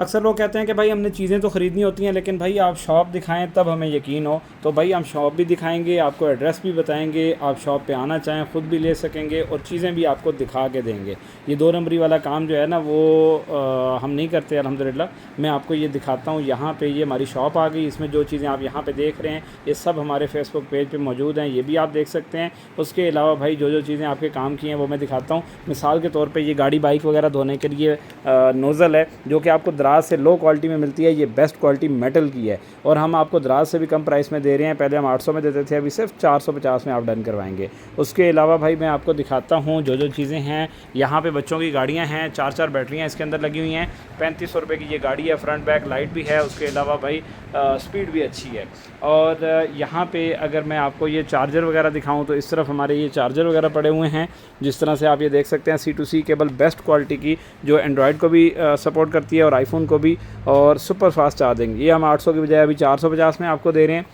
अक्सर लोग कहते हैं कि भाई हमने चीज़ें तो ख़रीदनी होती हैं, लेकिन भाई आप शॉप दिखाएं तब हमें यकीन हो। तो भाई हम शॉप भी दिखाएंगे, आपको एड्रेस भी बताएंगे, आप शॉप पे आना चाहें ख़ुद भी ले सकेंगे और चीज़ें भी आपको दिखा के देंगे। ये दो नंबरी वाला काम जो है ना वो हम नहीं करते अल्हम्दुलिल्लाह। मैं आपको ये दिखाता हूँ, यहाँ पे ये हमारी शॉप आ गई। इसमें जो चीज़ें आप यहाँ पे देख रहे हैं ये सब हमारे फेसबुक पेज पे मौजूद हैं, ये भी आप देख सकते हैं। उसके अलावा भाई जो जो चीज़ें आपके काम की हैं वो मैं दिखाता हूँ। मिसाल के तौर पर ये गाड़ी बाइक वगैरह धोने के लिए नोज़ल है, जो कि आपको दराज से लो क्वालिटी में मिलती है। ये बेस्ट क्वालिटी मेटल की है और हम आपको दराज से भी कम प्राइस में दे रहे हैं। पहले हम 800 में देते थे, अभी सिर्फ 450 में आप डन करवाएंगे। उसके अलावा भाई मैं आपको दिखाता हूँ जो जो चीज़ें हैं। यहाँ पे बच्चों की गाड़ियाँ हैं, 4 बैटरियाँ इसके अंदर लगी हुई हैं। 3500 रुपये की ये गाड़ी है, फ्रंट बैक लाइट भी है। उसके अलावा भाई स्पीड भी अच्छी है। और यहाँ पे अगर मैं आपको ये चार्जर वगैरह दिखाऊँ तो इस तरफ हमारे ये चार्जर वगैरह पड़े हुए हैं। जिस तरह से आप ये देख सकते हैं, C2C केबल बेस्ट क्वालिटी की, जो एंड्रॉयड को भी सपोर्ट करती है और आईफोन को भी, और सुपर फास्ट चार्जिंग। ये हम 800 की बजाय अभी 450 में आपको दे रहे हैं।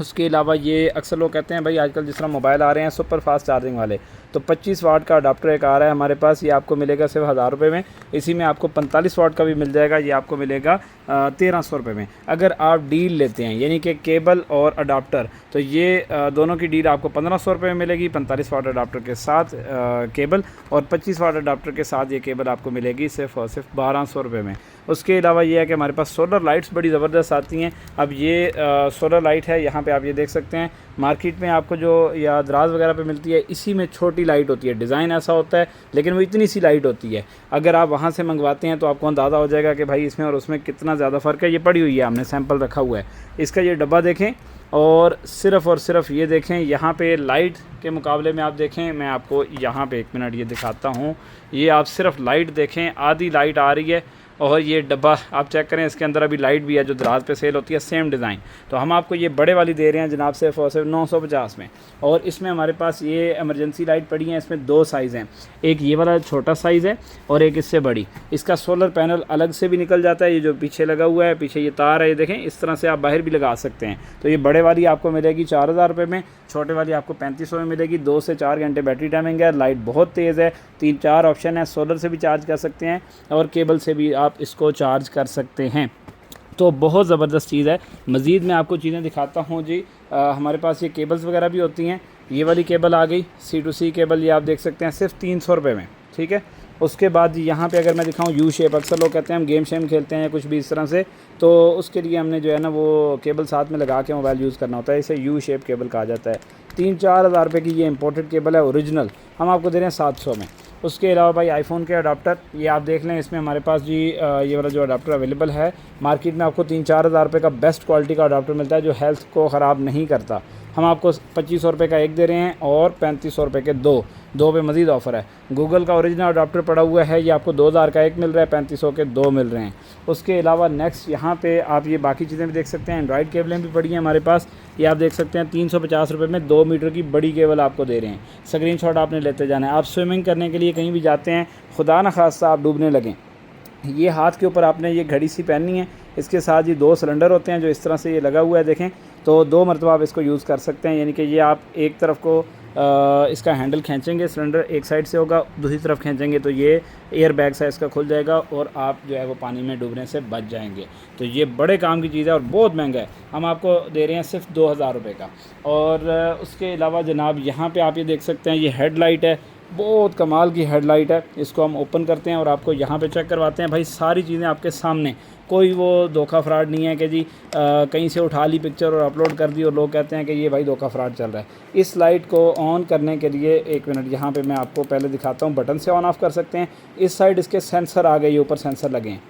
उसके अलावा ये अक्सर लोग कहते हैं भाई आजकल जिस तरह मोबाइल आ रहे हैं सुपर फास्ट चार्जिंग वाले, तो 25 वाट का अडाप्टर एक आ रहा है हमारे पास। ये आपको मिलेगा सिर्फ 1000 रुपये में। इसी में आपको 45 वाट का भी मिल जाएगा, ये आपको मिलेगा 1300 रुपये में। अगर आप डील लेते हैं यानी कि केबल और अडाप्टर, तो ये दोनों की डील आपको 1500 रुपये में मिलेगी। 45 वाट अडाप्टर के साथ केबल और 25 वाट अडाप्टर के साथ ये केबल आपको मिलेगी सिर्फ और सिर्फ 1200 रुपये में। उसके अलावा ये है कि हमारे पास सोलर लाइट्स बड़ी ज़बरदस्त आती हैं। अब ये सोलर लाइट है, यहाँ पे आप ये देख सकते हैं। मार्केट में आपको जो या दराज वगैरह पे मिलती है, इसी में छोटी लाइट होती है, डिज़ाइन ऐसा होता है लेकिन वो इतनी सी लाइट होती है। अगर आप वहाँ से मंगवाते हैं तो आपको अंदाज़ा हो जाएगा कि भाई इसमें और उसमें कितना ज़्यादा फ़र्क है। ये पड़ी हुई है, हमने सैंपल रखा हुआ है। इसका ये डब्बा देखें और सिर्फ़ ये देखें, यहाँ पे लाइट के मुकाबले में आप देखें, मैं आपको यहाँ पे 1 मिनट ये दिखाता हूँ। ये आप सिर्फ लाइट देखें, आधी लाइट आ रही है। और ये डब्बा आप चेक करें, इसके अंदर अभी लाइट भी है जो दराज पे सेल होती है, सेम डिज़ाइन। तो हम आपको ये बड़े वाली दे रहे हैं जनाब सिर्फ और सिर्फ 950 में। और इसमें हमारे पास ये इमरजेंसी लाइट पड़ी है। इसमें 2 साइज़ हैं, एक ये वाला छोटा साइज़ है और एक इससे बड़ी। इसका सोलर पैनल अलग से भी निकल जाता है, ये जो पीछे लगा हुआ है, पीछे ये तार है, ये देखें, इस तरह से आप बाहर भी लगा सकते हैं। तो ये बड़े वाली आपको मिलेगी 4000 रुपये में, छोटे वाली आपको 3500 में मिलेगी। 2 से 4 घंटे बैटरी टाइमिंग है, लाइट बहुत तेज़ है, 3-4 ऑप्शन है। सोलर से भी चार्ज कर सकते हैं और केबल से भी आप इसको चार्ज कर सकते हैं। तो बहुत ज़बरदस्त चीज़ है। मज़ीद मैं आपको चीज़ें दिखाता हूँ जी। हमारे पास ये केबल्स वगैरह भी होती हैं। ये वाली केबल आ गई C2C केबल, ये आप देख सकते हैं सिर्फ 300 रुपये में, ठीक है। उसके बाद यहाँ पे अगर मैं दिखाऊँ यू शेप, अक्सर लोग कहते हैं हम गेम शेम खेलते हैं कुछ भी इस तरह से, तो उसके लिए हमने जो है ना वो केबल साथ में लगा के मोबाइल यूज़ करना होता है। इसे यू शेप केबल कहा जाता है। 3-4 हज़ार रुपये की ये इंपोर्टेड केबल है, ओरिजिनल, हम आपको दे रहे हैं 700 में। उसके अलावा भाई आईफोन के अडाप्टर, ये आप देख लें, इसमें हमारे पास जी ये वाला जो अडाप्टर अवेलेबल है। मार्केट में आपको 3-4 हज़ार रुपये का बेस्ट क्वालिटी का अडाप्टर मिलता है जो हेल्थ को ख़राब नहीं करता। हम आपको 2500 रुपये का एक दे रहे हैं और 3500 रुपये के दो पे मज़ीद ऑफ़र है। गूगल का ओरिजिनल अडाप्टर पड़ा हुआ है, ये आपको 2000 का एक मिल रहा है, 3500 के 2 मिल रहे हैं। उसके अलावा नेक्स्ट यहाँ पे आप ये बाकी चीज़ें भी देख सकते हैं। एंड्रॉयड केबलें भी पड़ी हैं हमारे पास, ये आप देख सकते हैं 350 रुपये में 2 मीटर की बड़ी केबल आपको दे रहे हैं। स्क्रीनशॉट आपने लेते जाना है। आप स्विमिंग करने के लिए कहीं भी जाते हैं, खुदा न खास्ता आप डूबने लगें, ये हाथ के ऊपर आपने ये घड़ी सी पहननी है। इसके साथ ये 2 सिलेंडर होते हैं जो इस तरह से ये लगा हुआ है, देखें, तो 2 मरतबा आप इसको यूज़ कर सकते हैं। यानी कि ये आप एक तरफ को इसका हैंडल खींचेंगे, सिलेंडर एक साइड से होगा, दूसरी तरफ खींचेंगे तो ये एयर बैग सा इसका खुल जाएगा और आप जो है वो पानी में डूबने से बच जाएंगे। तो ये बड़े काम की चीज़ है और बहुत महंगा है। हम आपको दे रहे हैं सिर्फ 2000 रुपये का। और उसके अलावा जनाब यहाँ पे आप ये देख सकते हैं, ये हेडलाइट है, बहुत कमाल की हेडलाइट है। इसको हम ओपन करते हैं और आपको यहाँ पे चेक करवाते हैं। भाई सारी चीज़ें आपके सामने, कोई वो धोखा फ्रॉड नहीं है कि जी कहीं से उठा ली पिक्चर और अपलोड कर दी और लोग कहते हैं कि ये भाई धोखा फ्रॉड चल रहा है। इस लाइट को ऑन करने के लिए 1 मिनट, यहाँ पे मैं आपको पहले दिखाता हूँ, बटन से ऑन ऑफ़ कर सकते हैं। इस साइड इसके सेंसर आ गए, ऊपर सेंसर लगे हैं।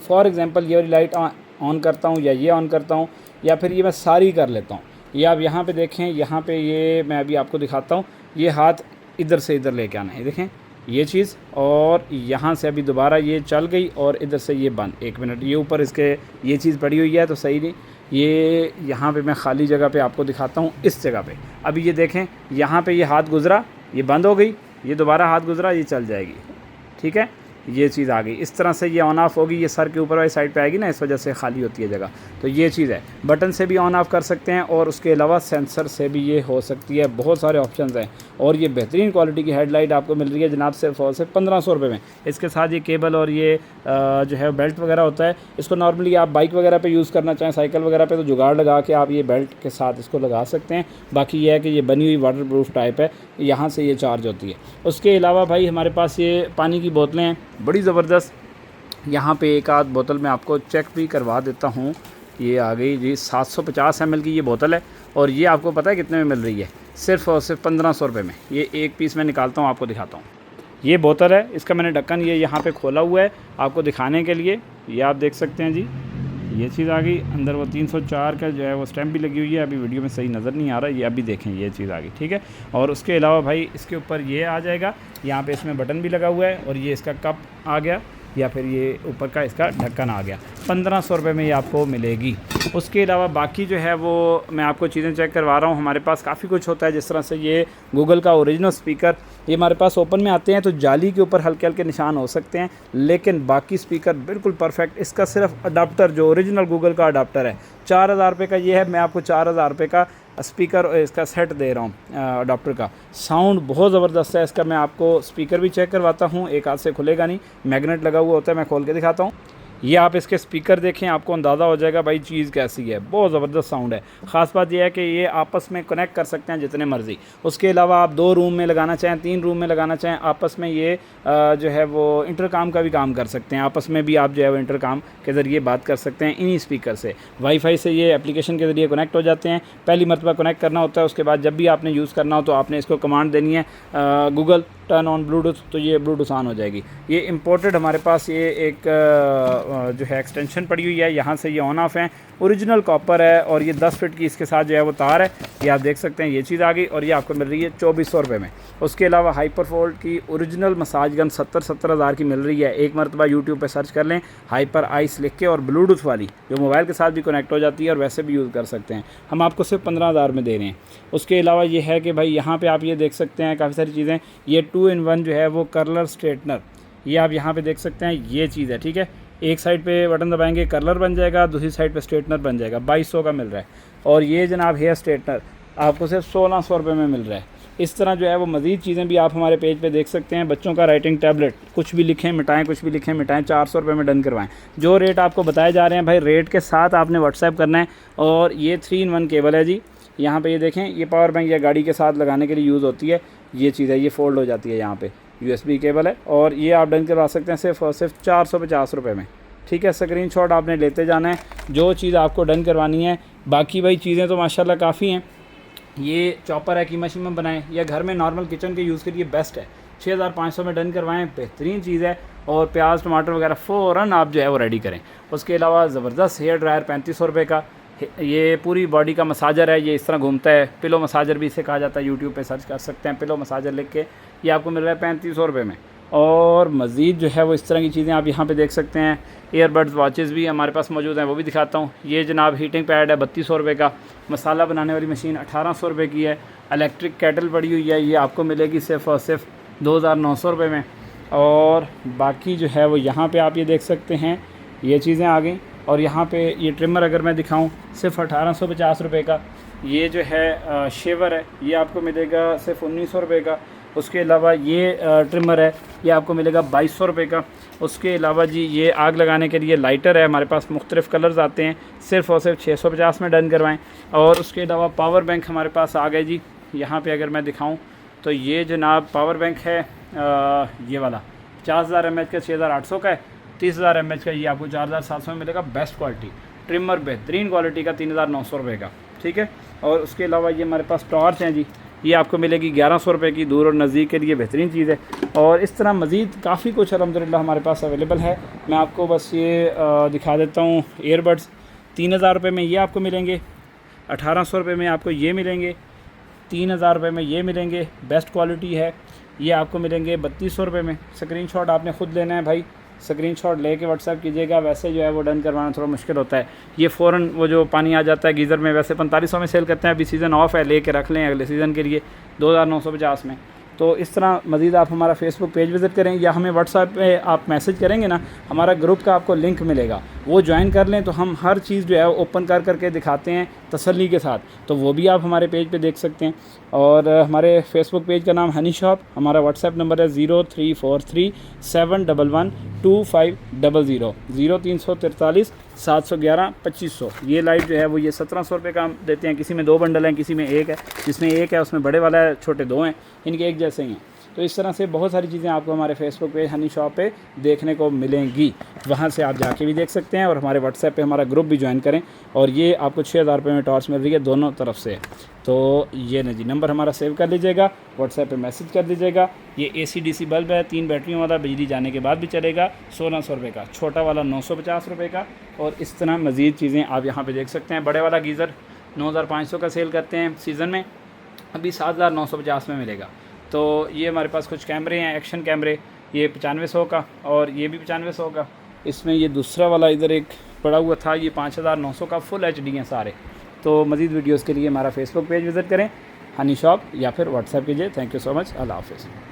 फॉर एग्ज़ाम्पल ये वाली लाइट ऑन करता हूँ या ये ऑन करता हूँ या फिर ये मैं सारी कर लेता हूँ। ये आप यहाँ पर देखें, यहाँ पर ये मैं अभी आपको दिखाता हूँ। ये हाथ इधर से इधर लेके आना है, देखें ये चीज़, और यहाँ से अभी दोबारा ये चल गई और इधर से ये बंद। 1 मिनट, ये ऊपर इसके ये चीज़ पड़ी हुई है तो सही नहीं। ये यहाँ पे मैं खाली जगह पे आपको दिखाता हूँ, इस जगह पे अभी ये देखें, यहाँ पे ये हाथ गुज़रा, ये बंद हो गई, ये दोबारा हाथ गुज़रा, ये चल जाएगी, ठीक है। ये चीज़ आ गई। इस तरह से ये ऑन ऑफ़ होगी, ये सर के ऊपर वाली साइड पे आएगी ना, इस वजह से खाली होती है जगह। तो ये चीज़ है, बटन से भी ऑन ऑफ़ कर सकते हैं और उसके अलावा सेंसर से भी ये हो सकती है। बहुत सारे ऑप्शंस हैं और ये बेहतरीन क्वालिटी की हेडलाइट आपको मिल रही है जनाब सिर्फ और सिर्फ 1500 रुपये में। इसके साथ ये केबल और ये जो है बेल्ट वगैरह होता है। इसको नॉर्मली आप बाइक वगैरह पे यूज़ करना चाहें, साइकिल वगैरह पे, तो जुगाड़ लगा के आप ये बेल्ट के साथ इसको लगा सकते हैं। बाकी ये है कि ये बनी हुई वाटर प्रूफ टाइप है, यहाँ से ये चार्ज होती है। उसके अलावा भाई हमारे पास ये पानी की बोतलें हैं बड़ी ज़बरदस्त। यहाँ पे एक आध बोतल मैं आपको चेक भी करवा देता हूँ। ये आ गई जी 750 ml की ये बोतल है और ये आपको पता है कितने में मिल रही है? सिर्फ़ और सिर्फ 1500 रुपये में। ये एक पीस मैं निकालता हूँ, आपको दिखाता हूँ। ये बोतल है, इसका मैंने ढक्कन ये यहाँ पे खोला हुआ है आपको दिखाने के लिए। ये आप देख सकते हैं जी, ये चीज़ आ गई अंदर। वो 304 का जो है वो स्टैम्प भी लगी हुई है, अभी वीडियो में सही नज़र नहीं आ रहा, ये अभी देखें ये चीज़ आ गई, ठीक है। और उसके अलावा भाई इसके ऊपर ये आ जाएगा, यहाँ पे इसमें बटन भी लगा हुआ है और ये इसका कप आ गया, या फिर ये ऊपर का इसका ढक्कन आ गया। 1500 रुपये में ये आपको मिलेगी। उसके अलावा बाकी जो है वो मैं आपको चीज़ें चेक करवा रहा हूँ। हमारे पास काफ़ी कुछ होता है, जिस तरह से ये गूगल का ओरिजिनल स्पीकर, ये हमारे पास ओपन में आते हैं तो जाली के ऊपर हल्के हल्के निशान हो सकते हैं, लेकिन बाकी स्पीकर बिल्कुल परफेक्ट। इसका सिर्फ अडाप्टर जो ओरिजिनल गूगल का अडाप्टर है 4000 रुपये का ये है। मैं आपको 4000 रुपये का स्पीकर इसका सेट दे रहा हूँ अडाप्टर का। साउंड बहुत ज़बरदस्त है इसका। मैं आपको स्पीकर भी चेक करवाता हूँ, एक हाथ से खुलेगा नहीं, मैग्नेट लगा हुआ होता है, मैं खोल के दिखाता हूँ। ये आप इसके स्पीकर देखें, आपको अंदाज़ा हो जाएगा भाई चीज़ कैसी है। बहुत ज़बरदस्त साउंड है। ख़ास बात यह है कि ये आपस में कनेक्ट कर सकते हैं जितने मर्ज़ी। उसके अलावा आप 2 रूम में लगाना चाहें, 3 रूम में लगाना चाहें, आपस में ये जो है वो इंटरकॉम का भी काम कर सकते हैं। आपस में भी आप जो है वो इंटरकॉम के ज़रिए बात कर सकते हैं इन्हीं स्पीकर से। वाईफाई से ये एप्लीकेशन के ज़रिए कनेक्ट हो जाते हैं। पहली मरतबा कनेक्ट करना होता है, उसके बाद जब भी आपने यूज़ करना हो तो आपने इसको कमांड देनी है गूगल टर्न ऑन ब्लूटूथ, तो ये ब्लूटूथ ऑन हो जाएगी। ये इंपोर्टेड हमारे पास ये एक जो है एक्सटेंशन पड़ी हुई है, यहाँ से ये ऑन ऑफ है। ओरिजिनल कॉपर है और ये 10 फीट की इसके साथ जो है वो तार है, ये आप देख सकते हैं। ये चीज़ आ गई और ये आपको मिल रही है 2400 रुपये में। उसके अलावा हाइपरफोल्ड की ओरिजिनल मसाज गन 70 हज़ार की मिल रही है। एक मरतबा यूट्यूब पे सर्च कर लें हाइपर आइस लिख के, और ब्लूटूथ वाली जो मोबाइल के साथ भी कनेक्ट हो जाती है और वैसे भी यूज़ कर सकते हैं। हम आपको सिर्फ 15,000 में दे रहे हैं। उसके अलावा ये है कि भाई यहाँ पर आप ये देख सकते हैं काफ़ी सारी चीज़ें। ये 2-in-1 जो है वो कर्लर स्ट्रेटनर, ये आप यहाँ पे देख सकते हैं, ये चीज़ है, ठीक है। एक साइड पे बटन दबाएंगे कर्लर बन जाएगा, दूसरी साइड पे स्ट्रेटनर बन जाएगा। 2200 का मिल रहा है। और ये जनाब हेयर स्ट्रेटनर आपको सिर्फ 1600 रुपये में मिल रहा है। इस तरह जो है वो मज़ीद चीज़ें भी आप हमारे पेज पे देख सकते हैं। बच्चों का राइटिंग टैबलेट, कुछ भी लिखें मिटाएं, कुछ भी लिखें मिटाएं, 400 रुपये में डन करवाएं। जो रेट आपको बताए जा रहे हैं भाई, रेट के साथ आपने व्हाट्सएप करना है। और ये 3-in-1 केबल है जी, यहाँ पे ये देखें, ये पावर बैंक या गाड़ी के साथ लगाने के लिए यूज़ होती है। ये चीज़ है, ये फोल्ड हो जाती है, यहाँ पे USB केबल है और ये आप डन करवा सकते हैं सिर्फ और सिर्फ 450 रुपये में, ठीक है। स्क्रीनशॉट आपने लेते जाना है जो चीज़ आपको डन करवानी है। बाकी भाई चीज़ें तो माशाल्लाह काफ़ी हैं। ये चॉपर है, कीमा शीमा बनाएं या घर में नॉर्मल किचन के यूज़ के लिए बेस्ट है। 6500 में डन करवाएं, बेहतरीन चीज़ है। और प्याज टमाटर वगैरह फ़ौरन आप जो है वो रेडी करें। उसके अलावा ज़बरदस्त हेयर ड्रायर 3500 रुपये का। ये पूरी बॉडी का मसाजर है, ये इस तरह घूमता है, पिलो मसाजर भी इसे कहा जाता है। यूट्यूब पे सर्च कर सकते हैं पिलो मसाजर लिख के, ये आपको मिल रहा है 3500 रुपये में। और मज़ीद जो है वो इस तरह की चीज़ें आप यहाँ पे देख सकते हैं। ईयरबड्स वॉचेस भी हमारे पास मौजूद हैं, वो भी दिखाता हूँ। ये जनाब हीटिंग पैड है 3200 रुपये का। मसाला बनाने वाली मशीन 1800 रुपये की है। इलेक्ट्रिक केटल पड़ी हुई है, ये आपको मिलेगी सिर्फ और सिर्फ 2900 रुपये में। और बाकी जो है वो यहाँ पे आप ये देख सकते हैं, ये चीज़ें आ गई। और यहाँ पे ये ट्रिमर अगर मैं दिखाऊं सिर्फ 1850 रुपये का। ये जो है शेवर है, ये आपको मिलेगा सिर्फ 1900 रुपये का। उसके अलावा ये ट्रिमर है, ये आपको मिलेगा 2200 रुपये का। उसके अलावा जी ये आग लगाने के लिए लाइटर है, हमारे पास मुख्तलिफ़ कलर्स आते हैं, सिर्फ और सिर्फ 650 में डन करवाएं। और उसके अलावा पावर बैंक हमारे पास आ गए जी। यहाँ पे अगर मैं दिखाऊं तो ये जनाब पावर बैंक है ये वाला 50,000 mAh का 6800 का है। 30,000 mAh का ये आपको 4700 में मिलेगा। बेस्ट क्वालिटी ट्रिमर, बेहतरीन क्वालिटी का 3900 रुपये का, ठीक है। और उसके अलावा ये हमारे पास टॉर्च हैं जी, ये आपको मिलेगी 1100 रुपये की। दूर और नज़दीक के लिए बेहतरीन चीज़ है। और इस तरह मज़ीद काफ़ी कुछ अल्हम्दुलिल्लाह हमारे पास अवेलेबल है। मैं आपको बस ये दिखा देता हूँ। ईयरबड्स 3000 रुपये में ये आपको मिलेंगे, 1800 रुपये में आपको ये मिलेंगे, 3000 रुपये में ये मिलेंगे। बेस्ट क्वालिटी है, ये आपको मिलेंगे 3200 रुपये में। स्क्रीनशॉट आपने ख़ुद लेना है भाई, स्क्रीनशॉट लेके व्हाट्सएप कीजिएगा। वैसे जो है वो डन करवाना थोड़ा मुश्किल होता है। ये फ़ौरन वो जो पानी आ जाता है गीज़र में, वैसे 4500 में सेल करते हैं, अभी सीज़न ऑफ है, लेके रख लें अगले सीज़न के लिए 2950 में। तो इस तरह मज़ीद आप हमारा फेसबुक पेज विज़िट करें या हमें व्हाट्सएप पे आप मैसेज करेंगे ना, हमारा ग्रुप का आपको लिंक मिलेगा, वो ज्वाइन कर लें। तो हम हर चीज़ जो है ओपन कर करके दिखाते हैं तसल्ली के साथ, तो वो भी आप हमारे पेज पे देख सकते हैं। और हमारे फेसबुक पेज का नाम हनी शॉप, हमारा व्हाट्सएप नंबर है 0343-711-2500 0343 711 2500। ये लाइट जो है वो ये 1700 रुपये का हम देते हैं। किसी में 2 बंडल हैं, किसी में एक है, जिसमें एक है उसमें बड़े वाला है, छोटे 2 हैं, इनके एक जैसे ही हैं। तो इस तरह से बहुत सारी चीज़ें आपको हमारे फेसबुक पेज हनी शॉप पे देखने को मिलेंगी, वहाँ से आप जाके भी देख सकते हैं। और हमारे व्हाट्सएप पे हमारा ग्रुप भी ज्वाइन करें। और ये आपको 6000 रुपये में टॉर्च मिल रही है दोनों तरफ से। तो ये ना जी, नंबर हमारा सेव कर लीजिएगा, व्हाट्सएप पे मैसेज कर दीजिएगा। ये AC/DC बल्ब है, 3 बैटरियों वाला, बिजली जाने के बाद भी चलेगा, 1600 रुपये का। छोटा वाला 950 रुपये का। और इस तरह मज़ीद चीज़ें आप यहाँ पे देख सकते हैं। बड़े वाला गीज़र 9500 का सेल करते हैं सीज़न में, अभी 7950 में मिलेगा। तो ये हमारे पास कुछ कैमरे हैं, एक्शन कैमरे, ये 9500 का, और ये भी 9500 का। इसमें ये दूसरा वाला इधर एक पड़ा हुआ था, ये 5900 का, फुल HD हैं सारे। तो मज़ीद वीडियोज़ के लिए हमारा फेसबुक पेज विज़िट करें हनी शॉप, या फिर व्हाट्सएप कीजिए। Thank you so much. अल्लाह हाफ़िज़।